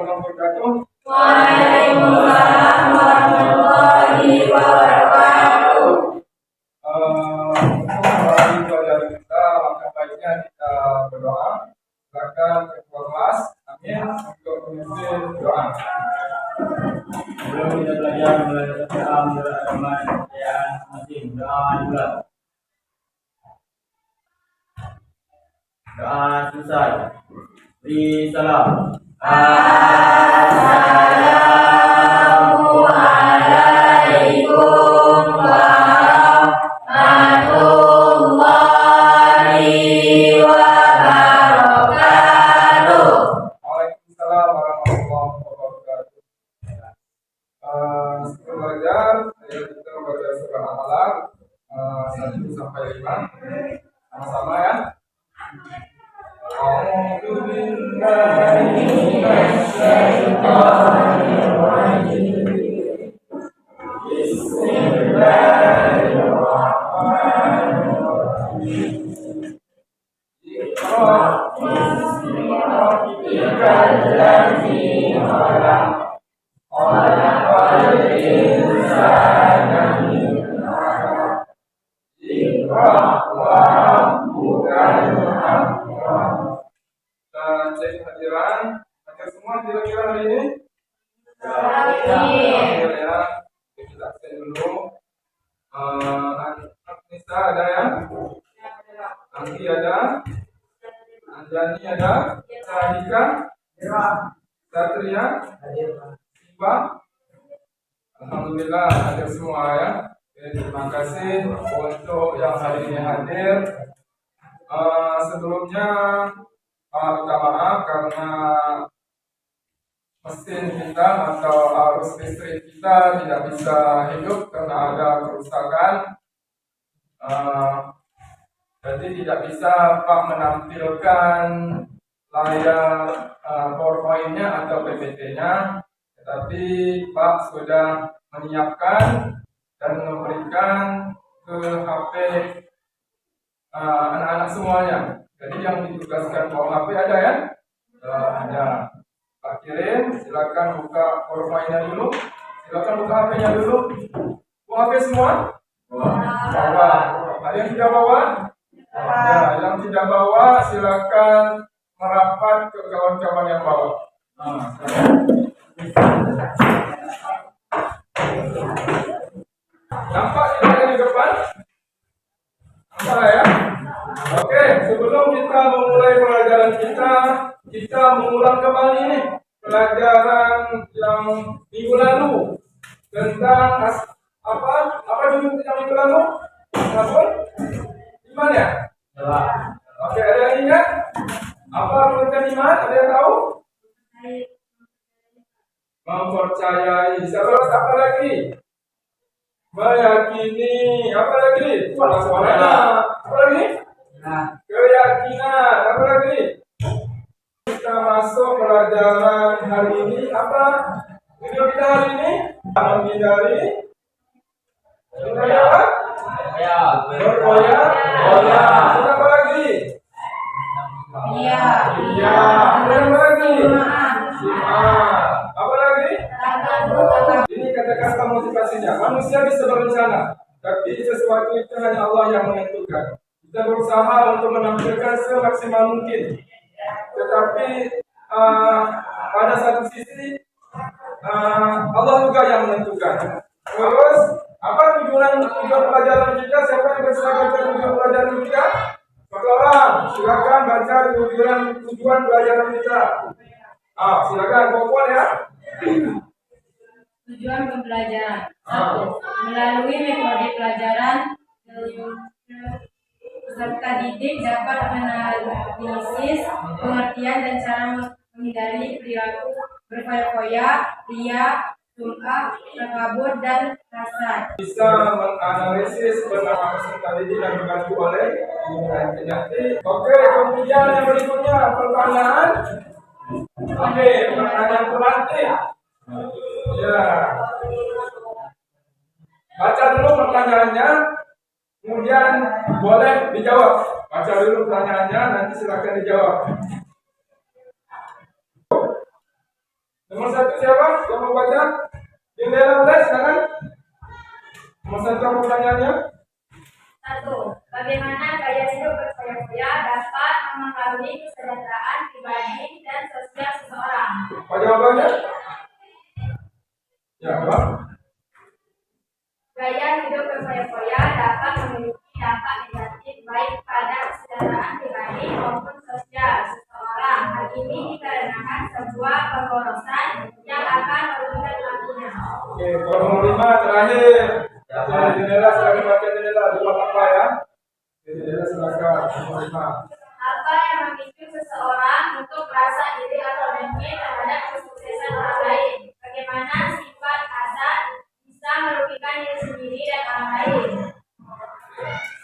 warahmatullahi wabarakatuh. Waalaikumsalam warahmatullahi wabarakatuh. Untuk pelajaran kita, langkah baiknya kita berdoa. Silakan ketua kelas, amin, untuk memimpin doa. Sebelum kita belajar agama yang masing doa juga. Doa selesai. Beri salam. Assalamualaikum warahmatullahi wabarakatuh. Waalaikumsalam warahmatullahi wabarakatuh. Sebelum belajar, kita membaca surah Al-Alaq 1 sampai 5 sama-sama ya. A'udzu billahi minasyaitonir rajim. Bismillahirrahmanirrahim. Iqra bismi rabbikal ladzi khalaq. Khalaqal insana min 'alaq. Iqra wa rabbukal akram. Kita cek hadiran. Hadir semua kira-kira hari ini? Hadir ya. Kita cek dulu. Nisa ada ya? Anggi ada? Anjani ada? Sadika? Satria? Siva? Alhamdulillah hadir semua ya. Terima kasih untuk yang hari ini hadir. Sebelumnya minta maaf karena mesin kita atau arus listrik kita tidak bisa hidup karena ada kerusakan. Jadi tidak bisa Pak menampilkan layar PowerPoint-nya atau PPT-nya, tetapi Pak sudah menyiapkan dan memberikan ke HP anak-anak semuanya. Jadi yang ditugaskan bawa HP ada ya? Ada. Pak kirim, silakan buka PowerPoint-nya dulu. Silakan buka HP-nya dulu. Bawa HP semua? Bawa. Ada yang tidak bawa? Ya, yang tidak bawa silakan merapat ke kawan-kawan yang bawa. Nampak tidak di depan? Nampak ya? Oke, sebelum kita memulai pelajaran kita mengulang kembali nih pelajaran yang minggu lalu tentang apa judul yang minggu lalu? Apa? Iman ya? Oke, ada yang ingat? Apa pengertian iman? Ada yang tahu? Mempercayai. Apa lagi? Meyakini. Apa lagi? Suara-suaranya. Apa lagi? Keyakinan. Apa lagi? Kita masuk pelajaran hari ini. Apa video kita hari ini? Menghindari apa? Berkoyak. Apa lagi? Iya. Apa lagi? Apa lagi? Ini kata-kata motivasinya. Manusia bisa berencana, tapi sesuatu itu hanya Allah yang menentukan. Kita berusaha untuk menampilkan semaksimal mungkin, tetapi pada satu sisi Allah juga yang menentukan. Terus apa tujuan pelajaran kita? Siapa yang bisa baca tujuan pelajaran kita? Satu orang, silakan baca tujuan pelajaran kita. Silakan pokok ya. Tujuan pembelajaran 1. Melalui metode pelajaran, peserta didik dapat menganalisis pengertian dan cara menghindari perilaku berfoya-foya, ria, sum'ah, takabur, dan hasad. Bisa menganalisis beberapa peserta didik dan dibantu oleh penyakit. Oke, kemudian yang berikutnya pertanyaan. Oke, pertanyaan pelatih. Ya. Baca dulu pertanyaannya, kemudian boleh dijawab. Baca dulu pertanyaannya, nanti silakan dijawab. Nomor satu siapa? Yang mau baca? Jendela belas, silakan. Nomor satu apa pertanyaannya? 1. Bagaimana gaya hidup berfoya-foya dapat mempengaruhi kesejahteraan pribadi dan sosial seseorang? Apa jawabannya? Ya, apa? Gaya hidup berfoya-foya dapat memiliki dampak negatif baik pada kesejahteraan pribadi maupun sosial seseorang. Hal ini dikarenakan sebuah pemborosan yang akan merugikan pelakunya. Oke, kalau nomor 5 terakhir. Jendela, silakan baca jendela. Dua apa ya? Jendela silakan. Nomor 5. Apa yang memicu seseorang untuk merasa iri atau dengki terhadap kesuksesan orang lain? Bagaimana sifat hasad bisa merugikan diri sendiri dan orang lain?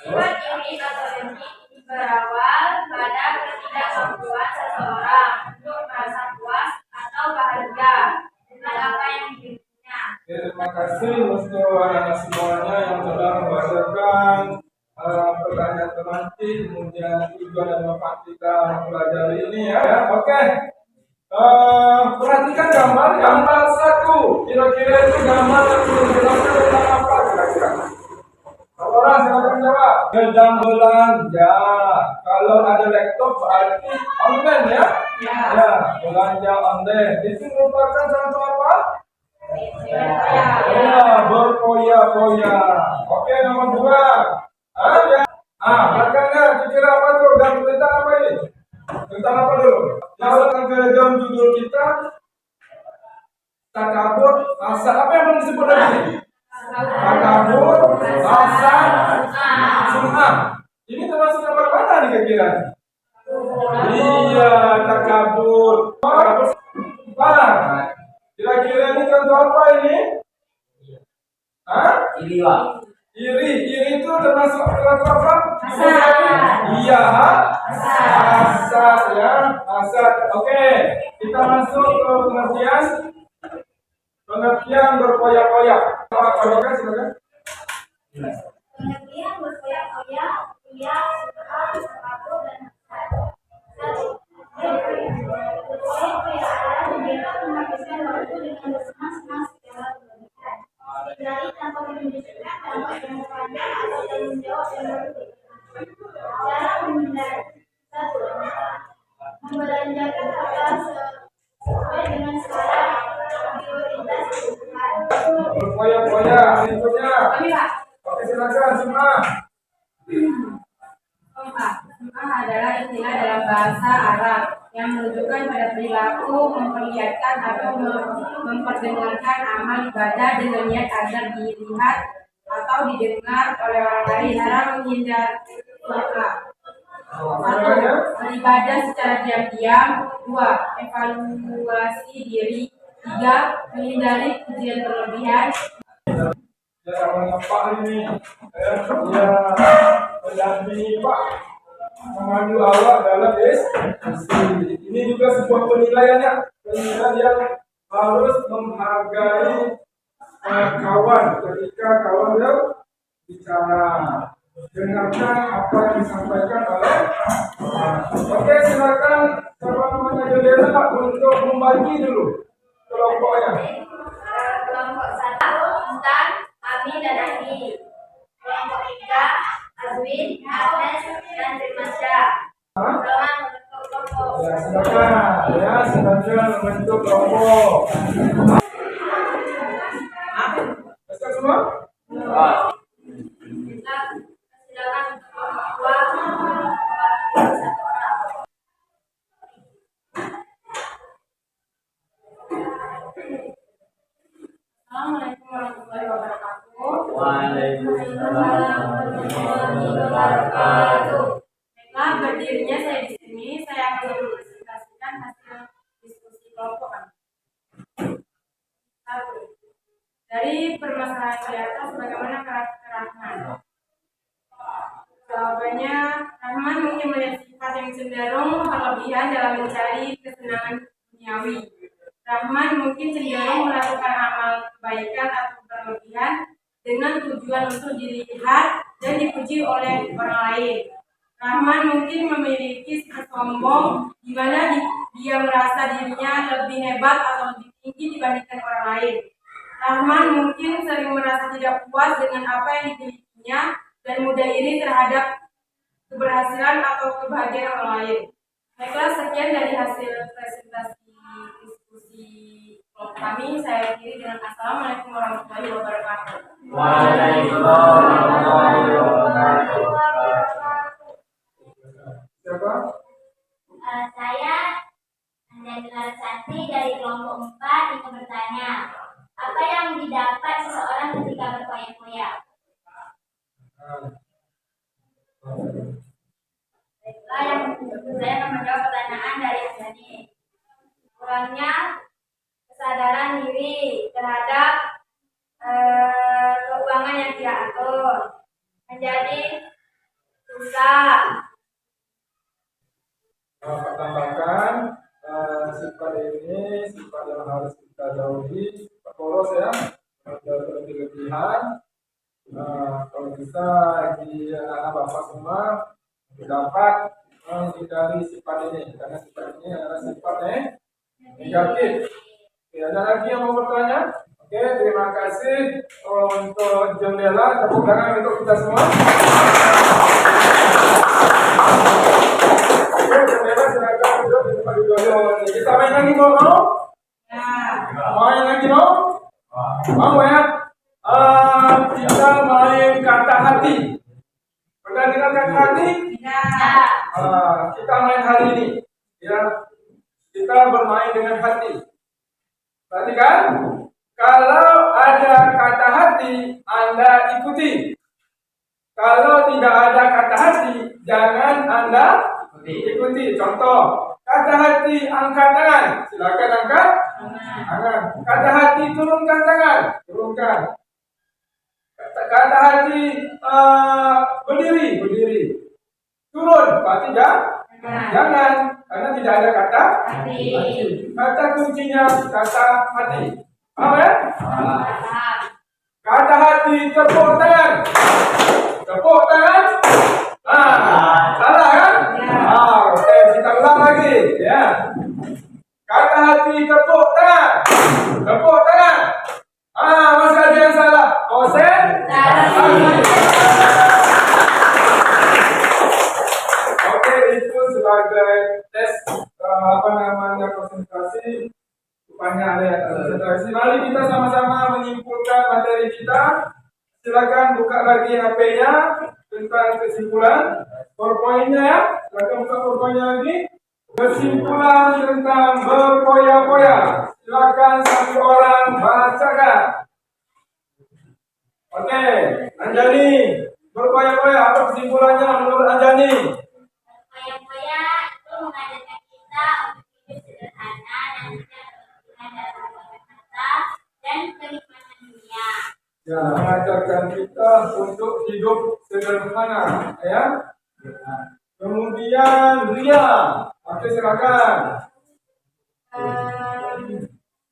Sifat iri atau dengki berawal pada ketidakmampuan seseorang untuk merasa puas atau bahagia dengan apa yang dimilikinya. Terima kasih untuk anak-anak semuanya yang telah membacakan pertanyaan tematik, kemudian tujuan dan manfaat kita pelajari ini ya. Oke. Perhatikan gambar satu. Kira-kira itu gambar yang menjelaskan tentang apa kira-kira? Orang silakan jawab. Sedang belanja. Kalau ada laptop berarti online ya? Ya, belanja online. Itu merupakan contoh apa? Ya, berfoya-foya. Oke, nomor 2. Ya. Belakangnya kira-kira apa tuh? Dan tentang apa ini? Tentang apa dulu? Kalau dalam judul kita takabur, hasad. Apa yang belum disebut lagi? Takabur, hasad, sum'ah. Ini termasuk gambar mana nih kira-kira? Iya, takabur. Kira-kira ini contoh apa ini? Iri, Pak. Iri itu termasuk perilaku apa? Hasad. Iya, hasad ya, hasad. Oke, kita masuk ke pengertian berfoya-foya. Apa silakan? Pengertian berfoya-foya ia suka, takabur dan hasad. 1. Berfoya-foya adalah kegiatan menghabiskan waktu dengan bersenang-senang secara berlebihan. Hindari tanpa menunjukkan dampak yang panjang atau tanggung jawab yang berlebihan. Cara menghindari: 1. Membelanjakan harta sesuai dengan skala prioritas kebutuhan. Berfoya-foya berikutnya. Kami Pak. Oke, silakan semua. Sum'ah adalah istilah dalam bahasa Arab yang menunjukkan pada perilaku memperlihatkan atau memperdengarkan amal ibadah dengan niat agar dilihat atau didengar oleh orang lain. Cara menghindar sum'ah: 1. Beribadah secara diam-diam. 2. Evaluasi diri. 3. Menghindari pujian berlebihan. Ya, sama Pak ini. Ya, mendampingi Pak. Memandu awak dalam diskusi. Ini juga sebuah penilaian yang harus menghargai kawan ketika kawan bicara. Dengarkan apa yang disampaikan oleh Oke, silakan teman-teman jendela untuk membagi dulu kelompoknya. Kelompok 1 Intan, Ami dan Andi. Kelompok 3 Azwin, Agnes dan Firmansyah. Silakan membentuk kelompok. Ya, silakan membentuk kelompok. Bisa semua? Silakan untuk kelompok 2 mewakili 1 orang. Assalamualaikum warahmatullahi wabarakatuh. Waalaikumsalam warahmatullahi wabarakatuh. Baiklah, berdirinya saya di sini, saya akan mempresentasikan hasil diskusi kelompok kami. 1. Dari permasalahan di atas, bagaimana karakter Rahman? Jawabannya, Rahman mungkin melihat sifat yang cenderung berlebihan dalam mencari kesenangan duniawi. Rahman mungkin cenderung melakukan amal kebaikan atau berlebihan dengan tujuan untuk dilihat dan dipuji oleh orang lain. Rahman mungkin memiliki sifat sombong di mana dia merasa dirinya lebih hebat atau lebih tinggi dibandingkan orang lain. Rahman mungkin sering merasa tidak puas dengan apa yang dimilikinya dan mudah iri terhadap keberhasilan atau kebahagiaan orang lain. Baiklah, sekian dari hasil presentasi diskusi kelompok kami. Saya akhiri dengan Assalamualaikum warahmatullahi wabarakatuh. Waalaikumsalam warahmatullahi wabarakatuh. Siapa? Saya Andani Larasati dari kelompok 4 ingin bertanya, apa yang didapat seseorang ketika berfoya-foya? Baiklah, yang saya akan menjawab pertanyaan dari Andani. Kurangnya kesadaran diri terhadap keuangan yang dia atur, menjadi susah. Dapat tambahkan sifat ini sifat yang harus kita jauhi, sifat polos ya, berlebihan. Kalau bisa di anak bapak semua dapat menghindari sifat ini karena sifat ini adalah sifat negatif. Oke, ada lagi yang mau bertanya? Oke, terima kasih untuk jendela. Tepuk tangan untuk kita semua. Oke, jendela silakan duduk di tempat duduknya. Kita main lagi mau? Main lagi mau? Mau ya? Kita main kata hati. Pernah dengar kata hati? Kita main hari ini. Ya, kita bermain dengan hati. Tadi kan? Kalau ada kata hati, Anda ikuti. Kalau tidak ada kata hati, jangan Anda ikuti. Contoh, kata hati angkat tangan. Silakan angkat tangan. Kata hati turunkan tangan. Turunkan. Kata hati berdiri. Turun, berarti jangan, karena tidak ada kata hati. Kata kuncinya kata hati. Paham ya? Kata hati tepuk tangan. Tepuk tangan. Salah kan? Oke, kita ulang lagi ya. Kata hati tepuk tangan. Tepuk tangan. Masih ada yang salah. Konsentrasi. Oke, itu sebagai tes konsentrasi. Rupanya ada yang konsentrasi. Mari kita sama-sama menyimpulkan materi kita. Silakan buka lagi HP-nya tentang kesimpulan. PowerPoint-nya ya. Silakan buka PowerPoint-nya lagi. Kesimpulan tentang berfoya-foya. Silakan satu orang bacakan. Oke, Anjani. Berfoya-foya, apa kesimpulannya menurut Anjani? Berfoya-foya itu mengajarkan kita untuk hidup sederhana dan tidak berlebihan dalam berkata dan kenikmatan dunia. Ya, mengajarkan kita untuk hidup sederhana, ya. Kemudian Ria, oke silakan.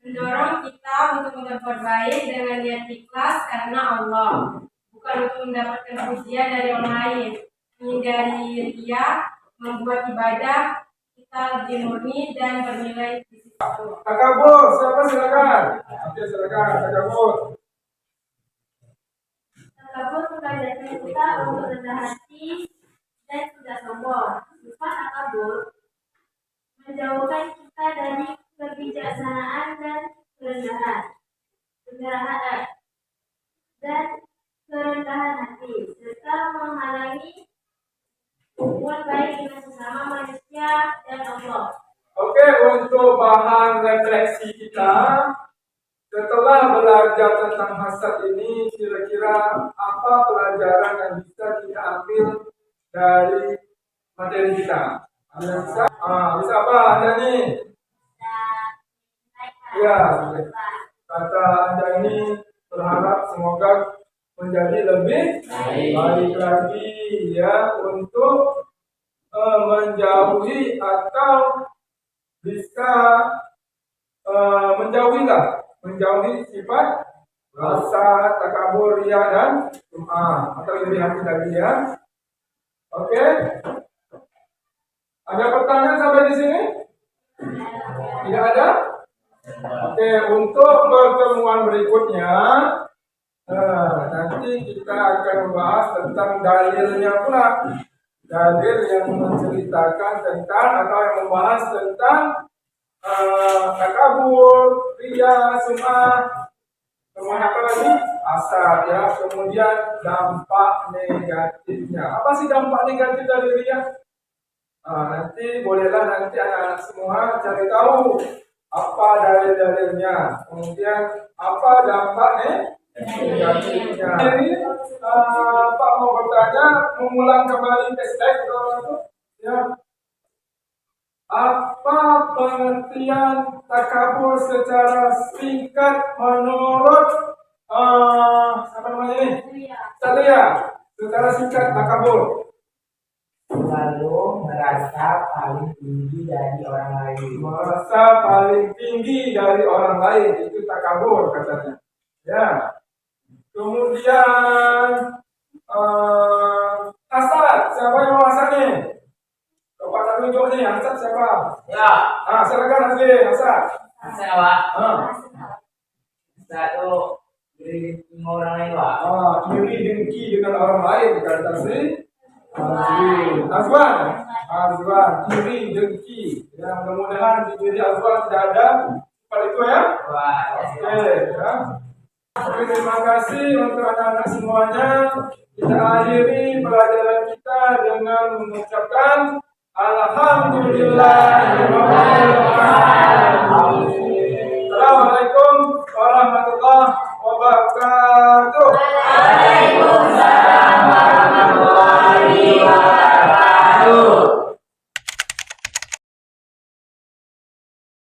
Mendorong kita untuk berbuat baik dengan niat ikhlas karena Allah, bukan untuk mendapatkan pujian dari orang lain. Menghindari ria, membuat ibadah kita lebih murni dan bernilai di sisi Allah. Takabur, siapa silakan? Oke silakan, Takabur. Takabur mengajarkan kita untuk rendah hati dan tidak sombong. Sifat takabur menjauhkan kita dari kebijaksanaan dan kerendahan hati, serta menghalangi hubungan baik dengan sesama manusia dan Allah. Oke, untuk bahan refleksi kita setelah belajar tentang hasad ini, kira-kira apa pelajaran yang bisa kita ambil dari materi kita? Anda bisa? Bisa apa Anda nih? Ya, kata Anda ini berharap semoga menjadi lebih baik lagi ya untuk menjauhi atau bisa menjauhi sifat rasa takabur, ria dan sum'ah atau iri hati tadi ya. Oke. Ada pertanyaan sampai di sini? Tidak ada? Oke, untuk pertemuan berikutnya, nanti kita akan membahas tentang dalilnya pula. Dalil yang menceritakan tentang atau yang membahas tentang takabur, riya, sum'ah, kemudian apa lagi? Asal ya, kemudian dampak negatifnya. Apa sih dampak negatif dari riya? Nanti bolehlah nanti anak-anak semua cari tahu apa dalil-dalilnya, kemudian apa dampaknya negatifnya. Ini Pak mau bertanya, mengulang kembali slide itu ya. Apa pengertian takabur secara singkat menurut apa namanya ini? Satria. Secara singkat takabur. Lalu merasa paling tinggi dari orang lain. Merasa paling tinggi dari orang lain, itu takabur katanya. Ya. Kemudian hasad, siapa yang mau hasad nih? Kepada tunjuk nih, hasad siapa? Ya. Silakan Hasbi, hasad. Saya Pak. Ah. Satu iri orang lain Pak. Iri dengki dengan orang lain kata si Azwan, iri dengki. Ya, mudah-mudahan di diri Azwan tidak ada hal itu ya. Oke, ya. Oke, terima kasih untuk anak-anak semuanya. Kita akhiri pelajaran kita dengan mengucapkan Assalamualaikum warahmatullahi wabarakatuh.